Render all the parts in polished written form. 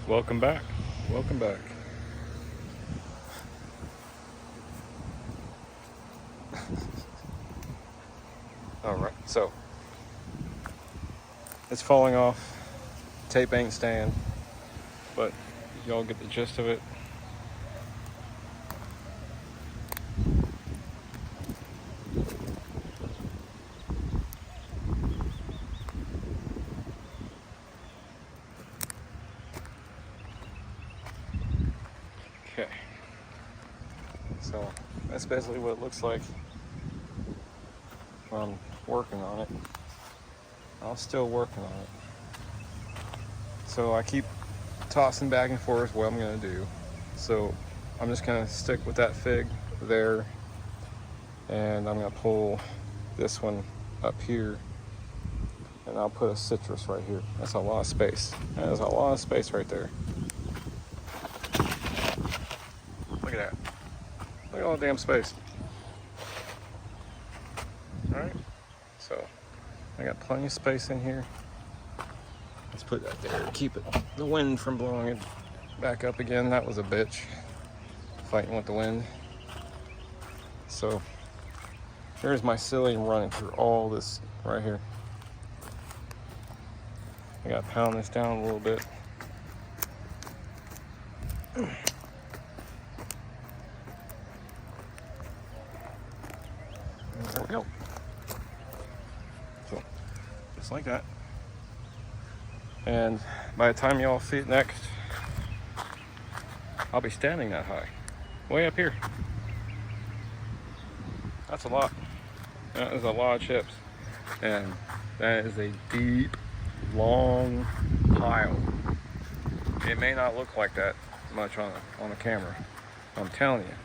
Welcome back. Welcome back. All right, so it's falling off. Tape ain't staying, but y'all get the gist of it. Okay, so that's basically what it looks like when I'm working on it. I'm still working on it. So I keep tossing back and forth what I'm gonna do. So I'm just gonna stick with that fig there, and I'm gonna pull this one up here, and I'll put a citrus right here. That's a lot of space. That is a lot of space right there. Look at that. Look at all the damn space. Alright, so I got plenty of space in here. Let's put that there to keep the wind from blowing it back up again. That was a bitch, fighting with the wind. So here's my psyllium running through all this right here. I gotta pound this down a little bit. There we go. So, just like that. And by the time y'all see it next, I'll be standing that high. Way up here. That's a lot. That is a lot of chips. And that is a deep, long pile. It may not look like that much on the camera. I'm telling you.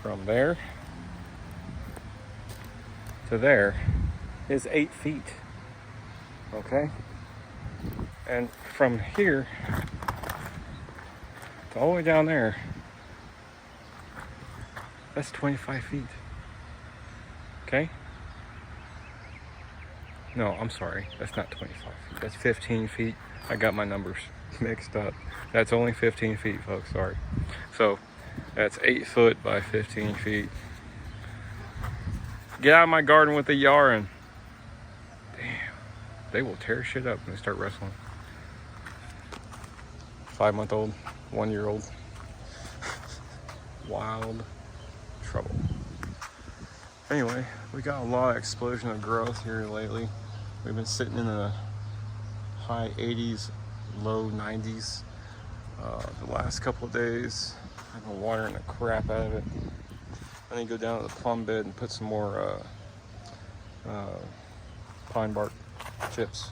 From there to there is 8 feet. Okay? And from here to all the way down there, that's 25 feet. Okay? No, I'm sorry. That's not 25 feet. That's 15 feet. I got my numbers mixed up. That's only 15 feet, folks. Sorry. So, that's 8 foot by 15 feet. Get out of my garden with the yarn. Damn. They will tear shit up when they start wrestling. 5-month-old, 1-year-old. Wild trouble. Anyway, we got a lot of explosion of growth here lately. We've been sitting in the high 80s, low 90s the last couple of days. I've been watering the crap out of it. I need to go down to the plum bed and put some more pine bark chips.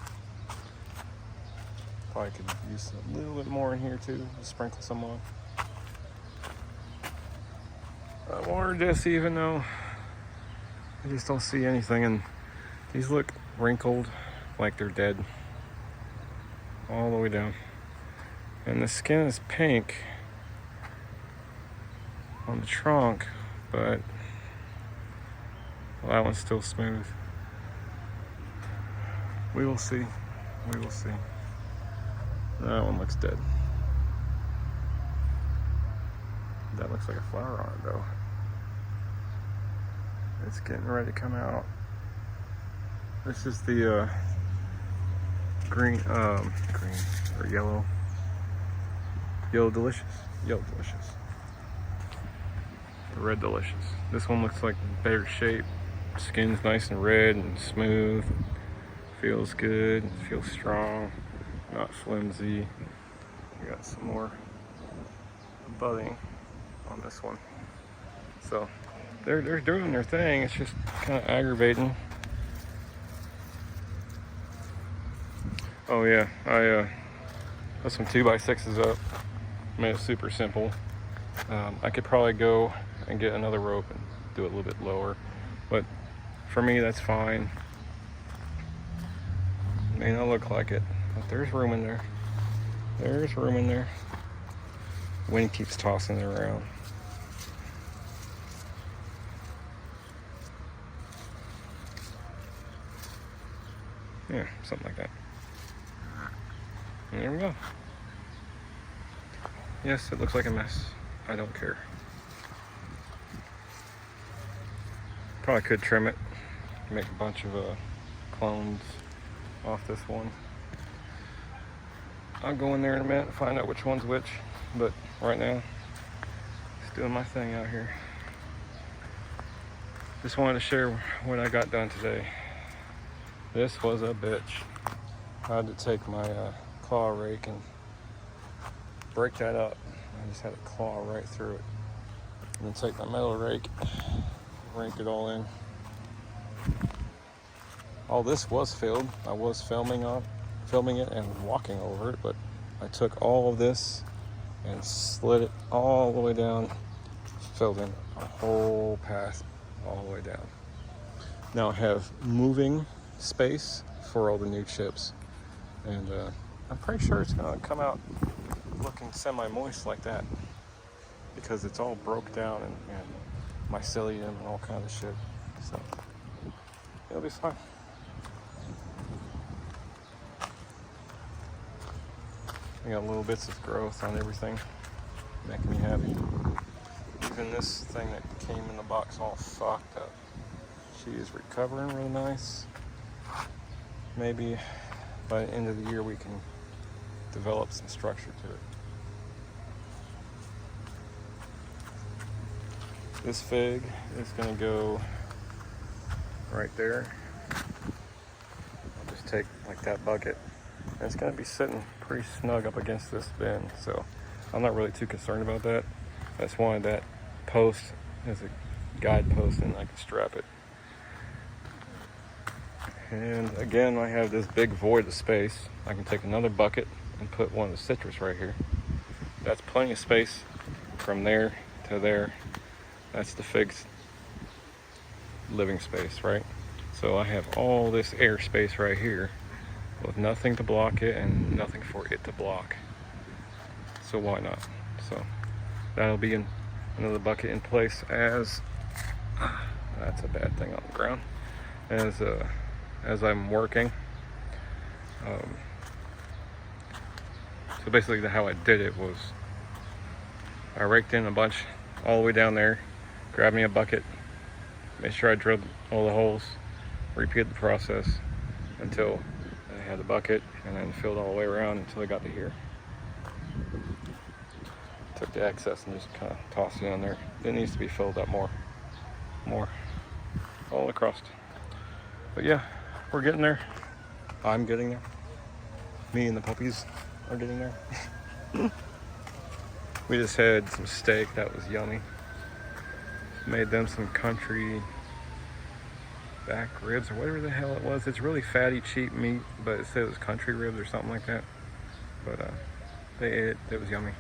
Probably could use a little bit more in here too. Just sprinkle some on. I watered this even though I just don't see anything, and these look wrinkled like they're dead all the way down. And the skin is pink on the trunk, but well, that one's still smooth. We will see. We will see. That one looks dead. That looks like a flower on it though. It's getting ready to come out. This is the green or yellow delicious. Yellow delicious. The red delicious. This one looks like better shape. Skin's nice and red and smooth. Feels good. Feels strong. Not flimsy. We got some more budding on this one. So they're doing their thing. It's just kind of aggravating. Oh yeah, I put some 2x6s up. Made it super simple. I could probably go and get another rope and do it a little bit lower, but for me that's fine. May not look like it, but there's room in there. There's room in there. Wind keeps tossing it around. Yeah, something like that. And there we go. Yes, it looks like a mess. I don't care. Probably could trim it, make a bunch of clones off this one. I'll go in there in a minute and find out which one's which, but right now, just doing my thing out here. Just wanted to share what I got done today. This was a bitch. I had to take my claw rake and break that up. I just had to claw right through it. And then take my metal rake, rake it all in. All this was filled. I was filming it and walking over it, but I took all of this and slid it all the way down, filled in a whole path all the way down. Now I have moving space for all the new chips, and I'm pretty sure it's gonna come out looking semi-moist like that because it's all broke down and mycelium and all kind of shit, so it'll be fine. I got little bits of growth on everything, making me happy. Even this thing that came in the box all fucked up, she is recovering real nice. Maybe by the end of the year we can develop some structure to it. This fig is going to go right there. I'll just take like that bucket. And it's going to be sitting pretty snug up against this bin, so I'm not really too concerned about that. I just wanted that post as a guide post, and I can strap it. And again, I have this big void of space. I can take another bucket and put one of the citrus right here. That's plenty of space from there to there. That's the fig's living space, right? So I have all this air space right here with nothing to block it and nothing for it to block. So why not? So that'll be in another bucket in place as that's a bad thing on the ground. As I'm working. So basically how I did it was I raked in a bunch all the way down there, grabbed me a bucket, made sure I drilled all the holes, repeated the process until I had the bucket, and then filled all the way around until I got to here. Took the excess and just kind of tossed it in there. It needs to be filled up more all across. But yeah, we're getting there. I'm getting there. Me and the puppies are getting there. We just had some steak that was yummy. Made them some country back ribs or whatever the hell it was. It's really fatty, cheap meat, but it said it was country ribs or something like that. But they ate it. It was yummy.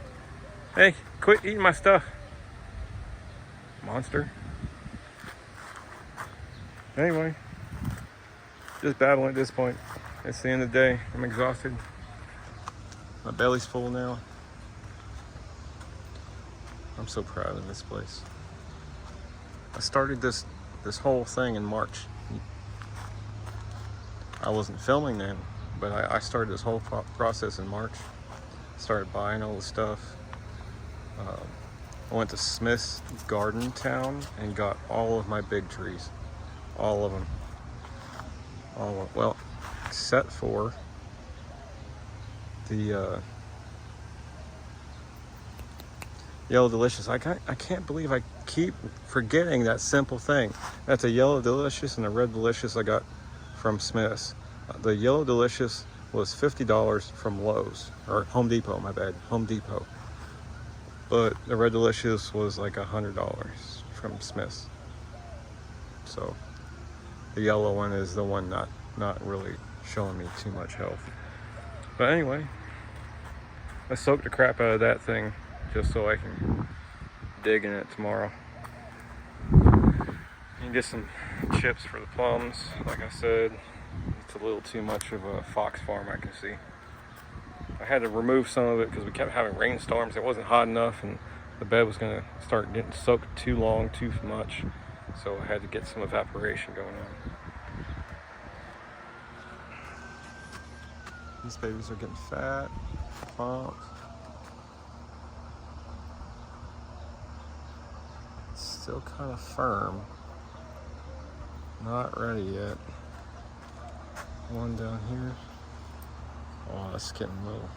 Hey, quit eating my stuff, monster. Anyway, just babbling at this point. It's the end of the day. I'm exhausted. My belly's full now. I'm so proud of this place. I started this whole thing in March. I wasn't filming then, but I started this whole process in March. Started buying all the stuff. I went to Smith's Garden Town and got all of my big trees. All of them. Well, except for the Yellow Delicious. I can't believe I keep forgetting that simple thing. That's a Yellow Delicious and a Red Delicious I got from Smith's. The Yellow Delicious was $50 from Lowe's, or Home Depot, my bad, Home Depot. But the Red Delicious was like $100 from Smith's. So the yellow one is the one not really showing me too much health. But anyway, I soaked the crap out of that thing just so I can dig in it tomorrow. And get some chips for the plums. Like I said, it's a little too much of a fox farm, I can see. I had to remove some of it because we kept having rainstorms. It wasn't hot enough and the bed was going to start getting soaked too long, too much. So I had to get some evaporation going on. These babies are getting fat, plump. Still kind of firm. Not ready yet. One down here. Oh, that's getting a little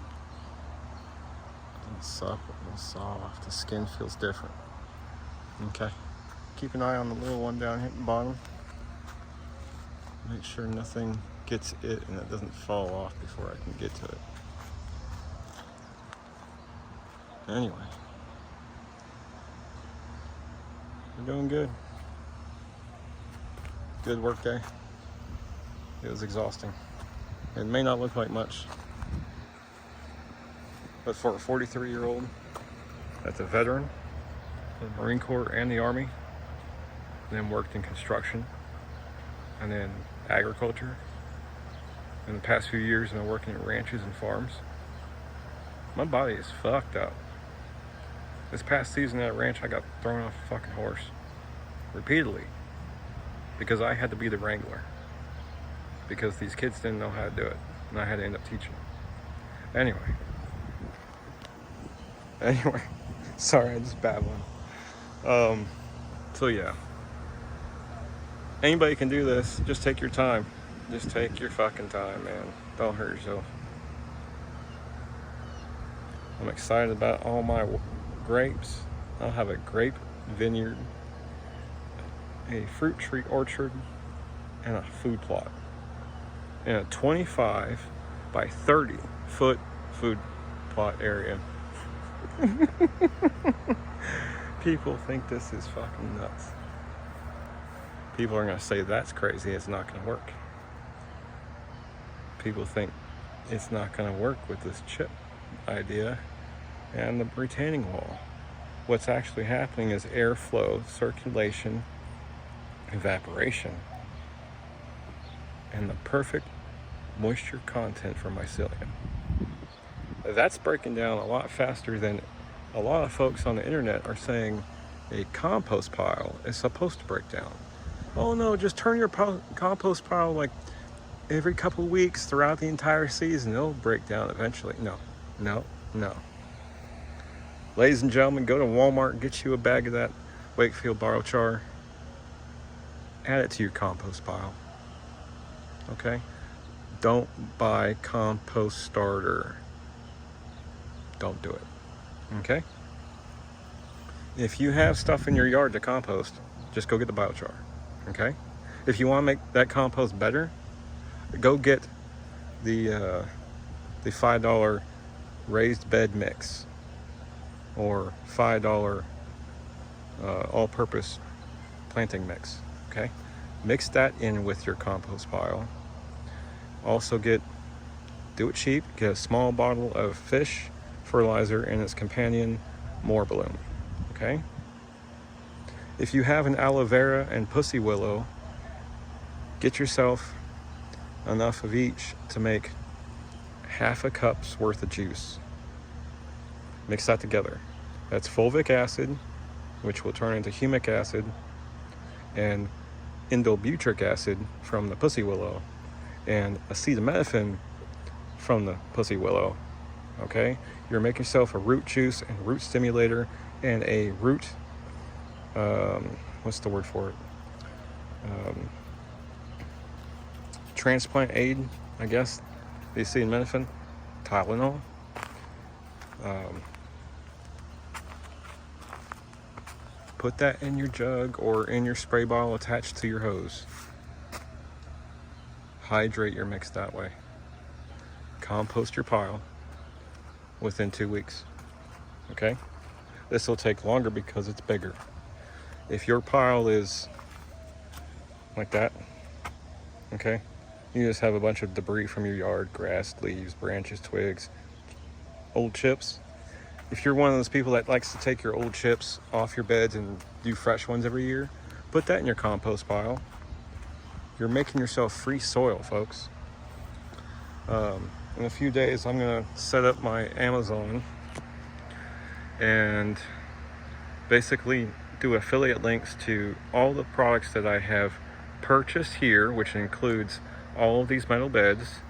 supple, a little soft. The skin feels different. Okay. Keep an eye on the little one down here at the bottom. Make sure nothing gets it and it doesn't fall off before I can get to it. Anyway. We're doing good. Good work day. It was exhausting. It may not look like much, but for a 43-year-old that's a veteran in the Marine Corps and the Army, and then worked in construction and then agriculture. In the past few years, I've been working at ranches and farms. My body is fucked up. This past season at a ranch, I got thrown off a fucking horse repeatedly because I had to be the wrangler because these kids didn't know how to do it, and I had to end up teaching. Anyway, sorry, I just babbling. So yeah, anybody can do this. Just take your time. Just take your fucking time, man. Don't hurt yourself. I'm excited about all my grapes. I'll have a grape vineyard, a fruit tree orchard, and a food plot in a 25 by 30 foot food plot area. People think this is fucking nuts. People are gonna say that's crazy, it's not gonna work. People think it's not gonna work with this chip idea and the retaining wall. What's actually happening is airflow, circulation, evaporation, and the perfect moisture content for mycelium. That's breaking down a lot faster than a lot of folks on the internet are saying a compost pile is supposed to break down. Oh no, just turn your compost pile like every couple weeks throughout the entire season. It'll break down eventually. No. Ladies and gentlemen, go to Walmart, get you a bag of that Wakefield biochar. Add it to your compost pile. Okay? Don't buy compost starter. Don't do it. Okay? If you have stuff in your yard to compost, just go get the biochar. Okay? If you want to make that compost better, go get the $5 raised bed mix or $5 all-purpose planting mix. Okay? Mix that in with your compost pile. Also do it cheap, get a small bottle of fish fertilizer and its companion more bloom. Okay? If you have an aloe vera and pussy willow, get yourself enough of each to make half a cup's worth of juice. Mix that together. That's fulvic acid, which will turn into humic acid, and indobutyric acid from the pussy willow, and acetaminophen from the pussy willow. Okay? You're making yourself a root juice and root stimulator and a root, what's the word for it? Transplant aid, I guess. The acetaminophen, Tylenol. Put that in your jug or in your spray bottle attached to your hose. Hydrate your mix that way. Compost your pile within 2 weeks. Okay? This will take longer because it's bigger. If your pile is like that, okay, you just have a bunch of debris from your yard, grass, leaves, branches, twigs, old chips. If you're one of those people that likes to take your old chips off your beds and do fresh ones every year, put that in your compost pile. You're making yourself free soil, folks. In a few days, I'm gonna set up my Amazon and basically do affiliate links to all the products that I have purchased here, which includes all of these metal beds,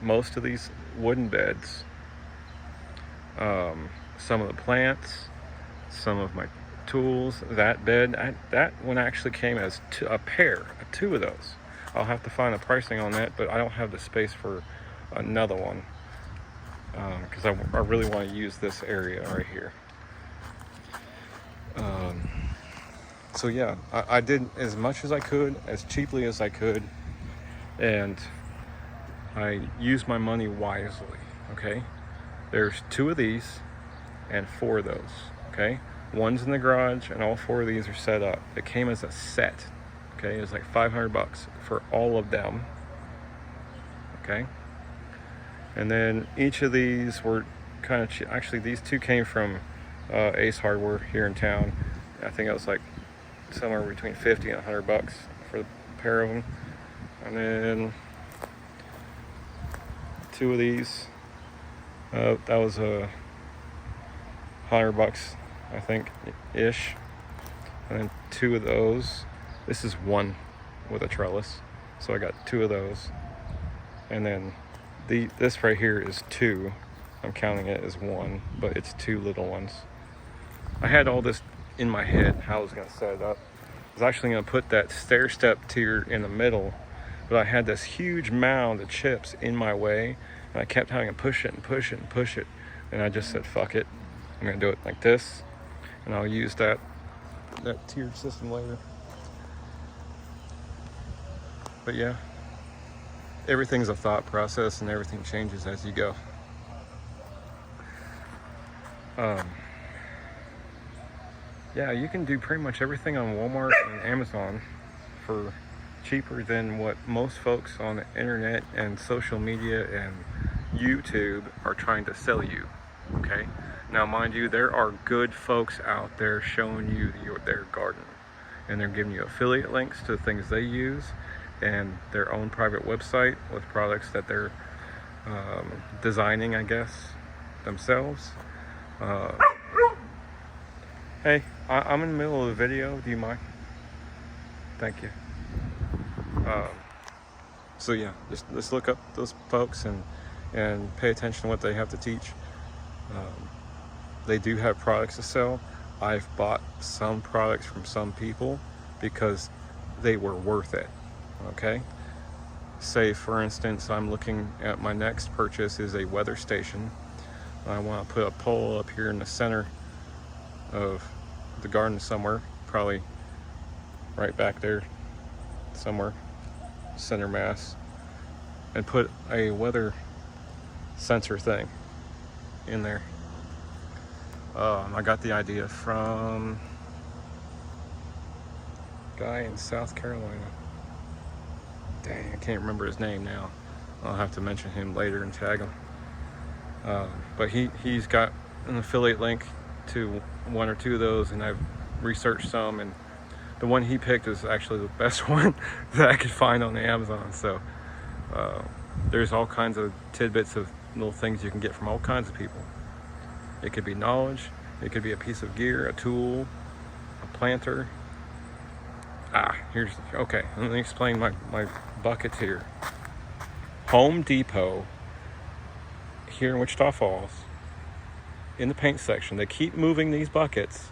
most of these wooden beds, some of the plants, some of my tools. That bed, that one actually came as a pair, two of those. I'll have to find the pricing on that, but I don't have the space for another one because I really want to use this area right here. So yeah, I did as much as I could, as cheaply as I could, and I used my money wisely, okay? There's 2 of these and 4 of those, okay? One's in the garage, and all 4 of these are set up. It came as a set, okay? It was like $500 for all of them, okay? And then each of these were kind of cheap. Actually, these 2 came from Ace Hardware here in town. I think it was like somewhere between $50 and $100 for the pair of them. And then 2 of these, that was $100, I think, ish. And then 2 of those. This is one with a trellis, so I got 2 of those. And then this right here is 2. I'm counting it as 1, but it's 2 little ones. I had all this in my head how I was going to set it up. I was actually going to put that stair step tier in the middle, but I had this huge mound of chips in my way, and I kept having to push it and push it and push it. And I just said, fuck it. I'm going to do it like this, and I'll use that tiered system later. But yeah, everything's a thought process, and everything changes as you go. Yeah, you can do pretty much everything on Walmart and Amazon for cheaper than what most folks on the internet and social media and YouTube are trying to sell you, okay? Now, mind you, there are good folks out there showing you their garden, and they're giving you affiliate links to things they use and their own private website with products that they're designing, I guess, themselves. Hey, I'm in the middle of a video. Do you mind? Thank you. So yeah, just look up those folks and pay attention to what they have to teach. They do have products to sell. I've bought some products from some people because they were worth it, okay? Say, for instance, I'm looking at my next purchase is a weather station. I want to put a pole up here in the center of the garden somewhere, probably right back there somewhere, center mass, and put a weather sensor thing in there. I got the idea from a guy in South Carolina. Dang, I can't remember his name now. I'll have to mention him later and tag him. But he's got an affiliate link to 1 or 2 of those, and I've researched some, and the one he picked is actually the best one that I could find on Amazon. So there's all kinds of tidbits of little things you can get from all kinds of people. It could be knowledge, it could be a piece of gear, a tool, a planter. Okay, let me explain my buckets here. Home Depot here in Wichita Falls, in the paint section, they keep moving these buckets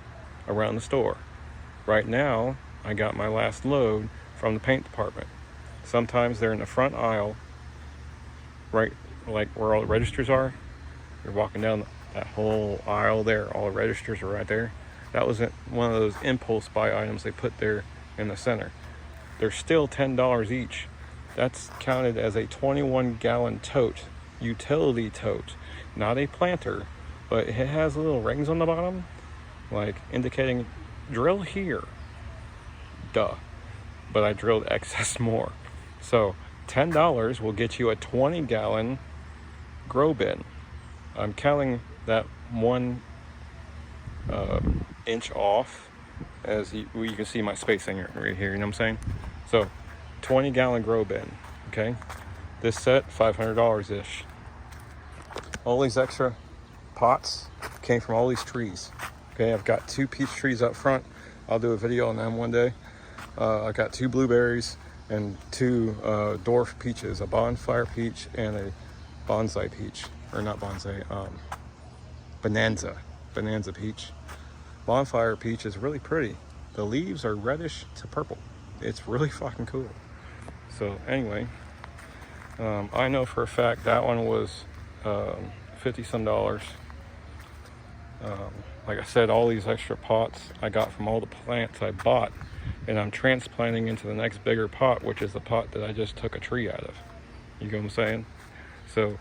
around the store. Right now, I got my last load from the paint department. Sometimes they're in the front aisle, right, like where all the registers are. You're walking down that whole aisle there, all the registers are right there. That was one of those impulse buy items they put there in the center. They're still $10 each. That's counted as a 21-gallon tote, utility tote, not a planter, but it has little rings on the bottom, like indicating drill here. Duh. But I drilled excess more. So $10 will get you a 20-gallon grow bin. I'm counting that 1 inch off, as you can see my spacing right here, you know what I'm saying? So 20-gallon grow bin, okay? This set, $500-ish. All these extra pots came from all these trees. Okay, I've got 2 peach trees up front. I'll do a video on them one day. I got 2 blueberries and 2 dwarf peaches, a bonfire peach and bonsai peach, or not bonsai, bonanza peach. Bonfire peach is really pretty. The leaves are reddish to purple. It's really fucking cool. So anyway, I know for a fact that one was $50 some. Like I said, all these extra pots I got from all the plants I bought, and I'm transplanting into the next bigger pot, which is the pot that I just took a tree out of. You know what I'm saying? So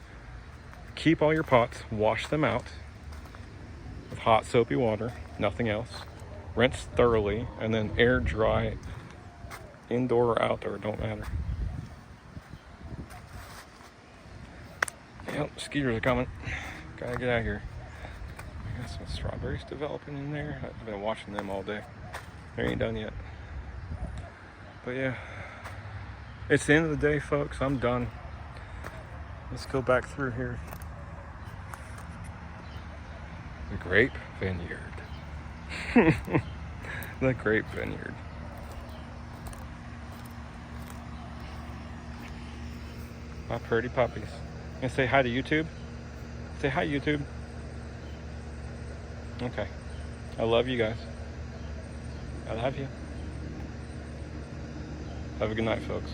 keep all your pots, wash them out with hot soapy water, nothing else. Rinse thoroughly, and then air dry, indoor or outdoor, don't matter. Yep, mosquitoes are coming. Gotta get out of here. I got some strawberries developing in there. I've been watching them all day. They ain't done yet. But yeah, it's the end of the day, folks. I'm done. Let's go back through here. The Grape Vineyard. The Grape Vineyard. My pretty puppies. You gonna say hi to YouTube? Say hi, YouTube. Okay. I love you guys. I love you. Have a good night, folks.